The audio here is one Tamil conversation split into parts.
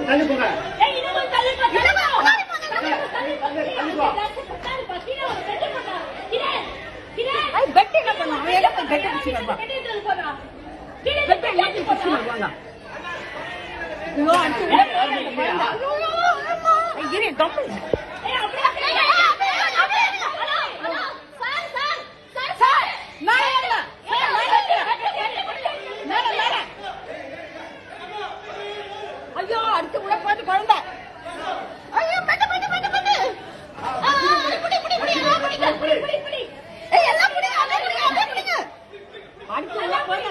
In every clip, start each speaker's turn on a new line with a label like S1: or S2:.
S1: தள்ளி போங்க.
S2: பெட்டு என்ன பண்ணுவான்? அவன் எல்லாம் பெட்டு பிடிச்சி வருவான். பெட்டு எல்லாத்தையும் பிடிச்சி வருவாங்க. இரு கம்பு ஐயோ அடுத்து உள்ள போட்டு குழந்தை ஐயோ பெட்டு பெட்டு பெட்டு பெட்டு எல்லாம் பிடி அடுத்து உள்ள போட்டு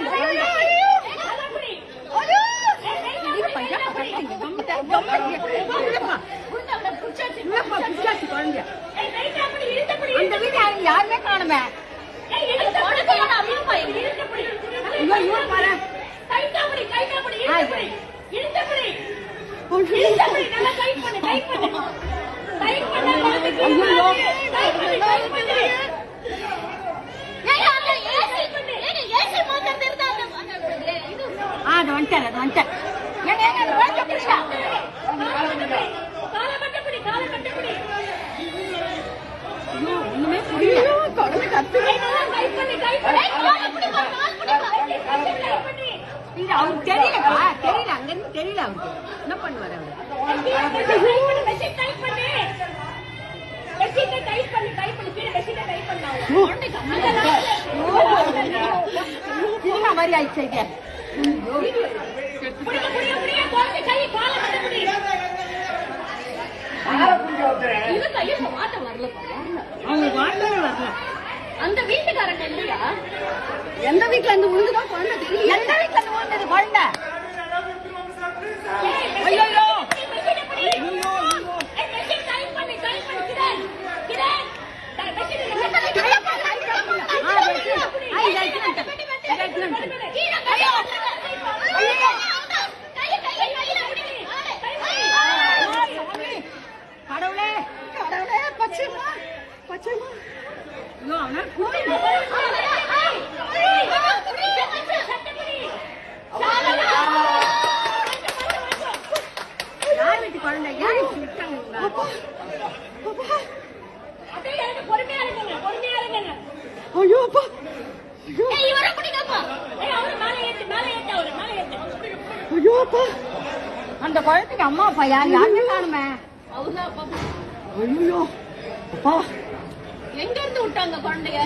S2: அந்த வீட்டு யாருமே காணுமே அது வந்துட்டேன் அது வந்துட்டேன் ஒண்ணுமே புரியல அவருக்கு தெரியலப்பா தெரியல அங்க இருந்து தெரியல அவருக்கு என்ன பண்ணுவாரு அவரு மாதிரி ஆயிடுச்சு
S3: அந்த வீட்டுக்காரங்க இல்லையா?
S2: எந்த வீட்டுல இருந்து உழுதுதான் குழந்தை தெரியும். எந்த வீட்டுல இருந்து உழுந்தது குழந்தை? ஐயோ கடவுளே கடவுளே பச்சைமா பச்சைமா யார் வீட்டு குழந்தை யாரு ஐயோ அப்பா ஐயோ அப்பா அந்த குழந்தைக்கு அம்மா அப்பா யாருமே காணுமே
S3: அவர்தான்
S2: ஐயோ அப்பா
S3: எங்க இருந்து விட்டாங்க குழந்தைய?